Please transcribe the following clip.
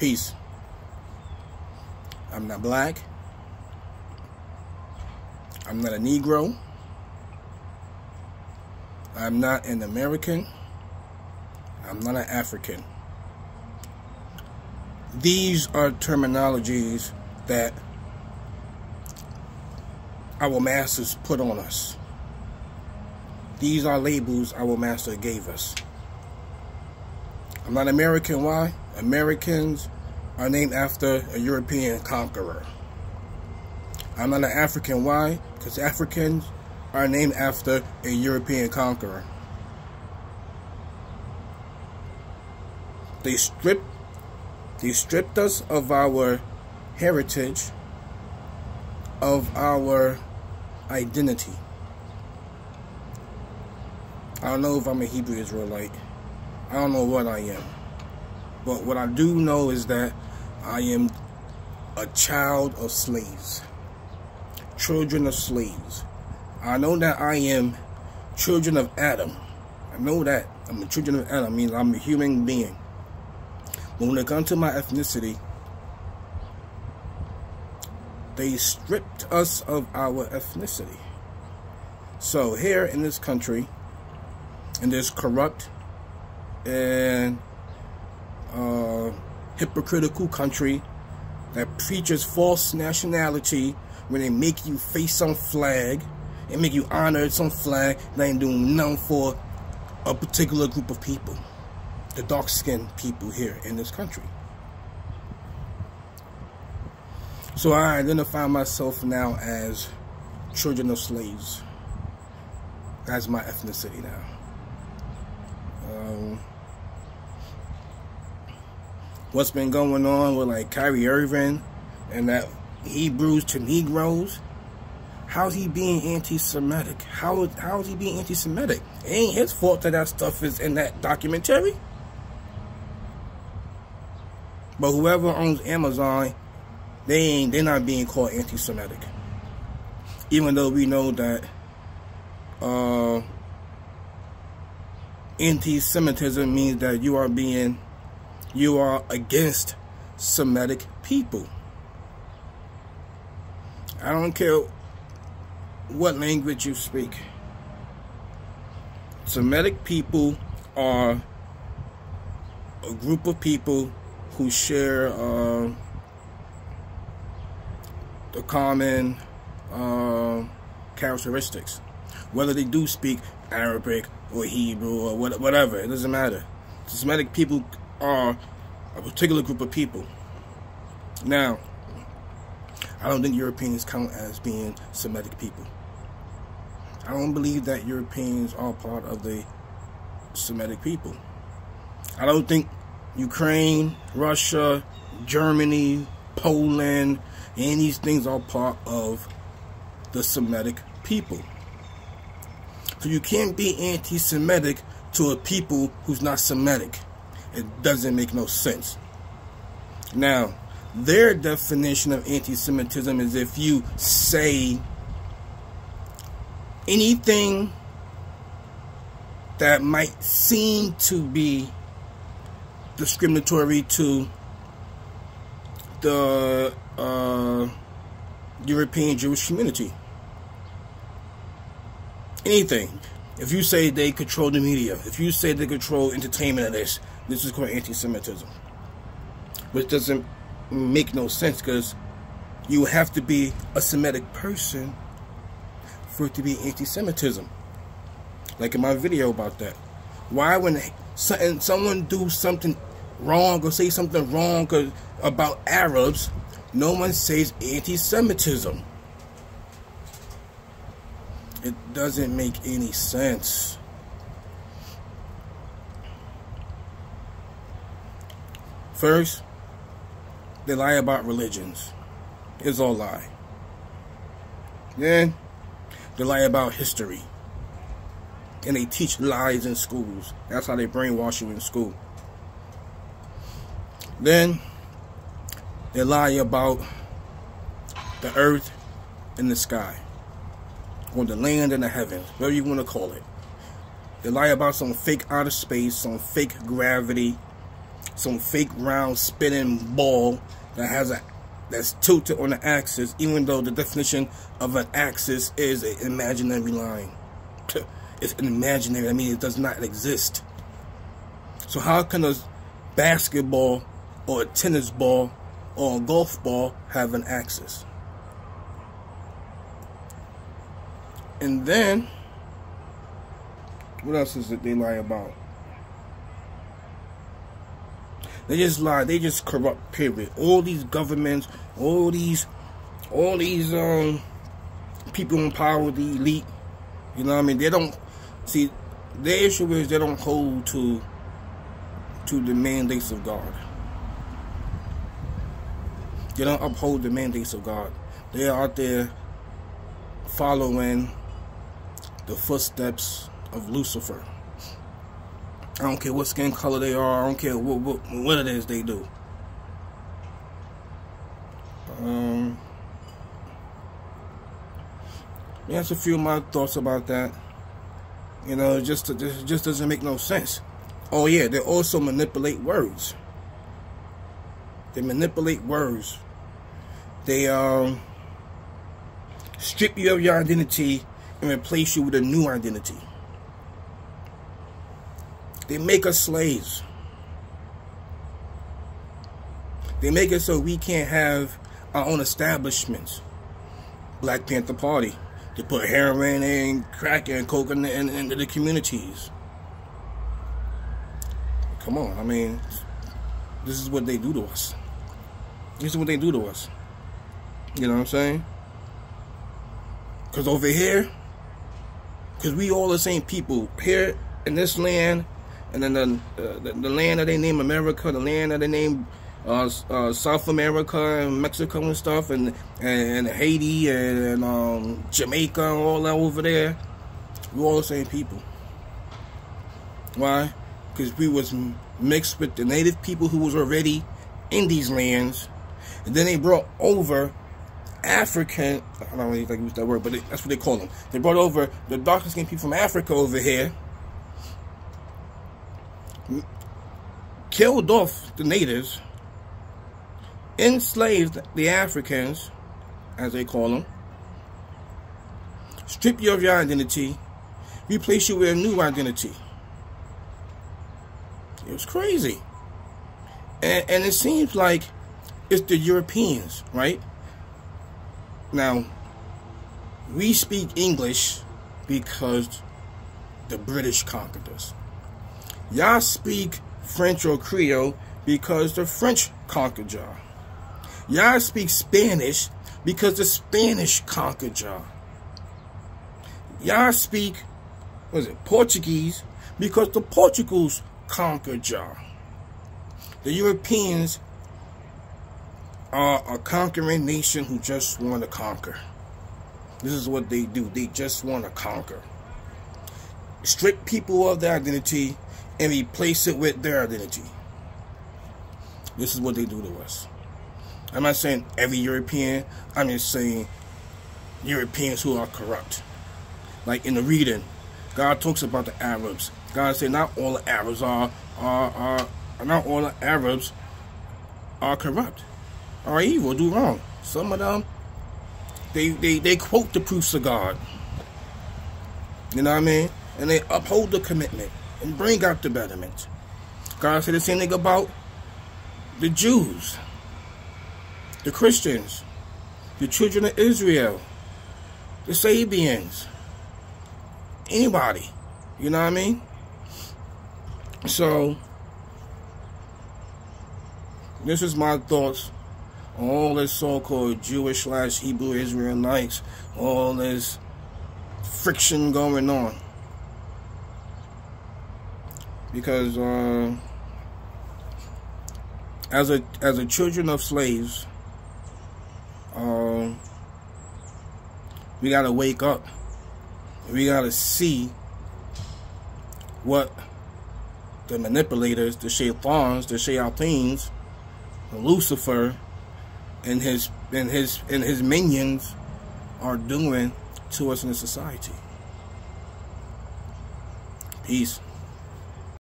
Peace. I'm not black. I'm not a Negro. I'm not an American. I'm not an African. These are terminologies that our masters put on us. These are labels our master gave us. I'm not American. Why? Americans are named after a European conqueror. I'm not an African. Why? Because Africans are named after a European conqueror. They stripped us of our heritage, of our identity. I don't know if I'm a Hebrew Israelite. I don't know what I am. But what I do know is that I am a child of slaves. Children of slaves. I know that I am children of Adam. I know that. I'm a children of Adam. I mean, I'm a human being. But when it comes to my ethnicity, they stripped us of our ethnicity. So here in this country, in this corrupt and hypocritical country that preaches false nationality, when they make you face some flag and make you honor some flag that ain't doing nothing for a particular group of people, the dark-skinned people here in this country. So I identify myself now as children of slaves. That's my ethnicity now. What's been going on with like Kyrie Irving and that Hebrews to Negroes? How's he being anti-Semitic? How is he being anti-Semitic? It ain't his fault that stuff is in that documentary. But whoever owns Amazon, they're not being called anti-Semitic. Even though we know that anti-Semitism means that you are against Semitic people. I don't care what language you speak. Semitic people are a group of people who share the common characteristics. Whether they do speak Arabic or Hebrew or whatever, it doesn't matter. Semitic people are a particular group of people. Now, I don't think Europeans count as being Semitic people. I don't believe that Europeans are part of the Semitic people. I don't think Ukraine, Russia, Germany, Poland, any of these things are part of the Semitic people. So you can't be anti-Semitic to a people who's not Semitic. It doesn't make no sense. Now, their definition of anti-Semitism is if you say anything that might seem to be discriminatory to the European Jewish community. Anything. If you say they control the media, if you say they control entertainment of this is called anti-Semitism. Which doesn't make no sense, because you have to be a Semitic person for it to be anti-Semitism. Like in my video about that. Why when someone do something wrong or say something wrong about Arabs, no one says anti-Semitism? It doesn't make any sense. First, they lie about religions. It's all lie. Then, they lie about history. And they teach lies in schools. That's how they brainwash you in school. Then, they lie about the earth and the sky. Or the land and the heavens. Whatever you want to call it. They lie about some fake outer space, some fake gravity, some fake round spinning ball that's tilted on the axis, even though the definition of an axis is an imaginary line. It's an imaginary. I mean, it does not exist. So how can a basketball or a tennis ball or a golf ball have an axis? And then, what else is it they lie about? They just lie. They just corrupt, period. All these governments, all these people in power, the elite, you know what I mean? They don't, see, their issue is they don't hold to the mandates of God. They don't uphold the mandates of God. They are out there following the footsteps of Lucifer. I don't care what skin color they are. I don't care what it is they do. That's a few of my thoughts about that. You know, it just doesn't make no sense. Oh yeah, they also manipulate words. They manipulate words. They strip you of your identity and replace you with a new identity. They make us slaves. They make it so we can't have our own establishments. Black Panther Party. They put heroin and crack and coke into the communities. Come on, I mean, this is what they do to us. This is what they do to us. You know what I'm saying? Because over here, because we all the same people. Here in this land, and then the land that they name America, the land that they name South America and Mexico and stuff, and Haiti and Jamaica and all that over there, we're all the same people. Why? Because we was mixed with the native people who was already in these lands, and then they brought over African, I don't really like to use that word, but that's what they call them. They brought over the darker skinned people from Africa over here, killed off the natives, enslaved the Africans, as they call them, strip you of your identity, replace you with a new identity. It was crazy. And it seems like it's the Europeans, right? Now, we speak English because the British conquered us. Y'all speak French or Creole because the French conquered y'all. Y'all speak Spanish because the Spanish conquered y'all. Y'all speak, Portuguese because the Portugals conquered y'all. The Europeans are a conquering nation who just want to conquer. This is what they do. They just want to conquer. Strip people of their identity and replace it with their identity. This is what they do to us. I'm not saying every European. I'm just saying Europeans who are corrupt. Like in the reading, God talks about the Arabs. God said not all the Arabs are corrupt, are evil, do wrong. Some of them, they quote the proofs of God. You know what I mean? And they uphold the commitment and bring out the betterment. God said the same thing about the Jews, the Christians, the children of Israel, the Sabians, anybody. You know what I mean? So, this is my thoughts on all this so-called Jewish/Hebrew Israelites, all this friction going on. Because as a children of slaves, we gotta wake up. We gotta see what the manipulators, the shaitans, the shayateens, Lucifer, and his minions are doing to us in the society. Peace.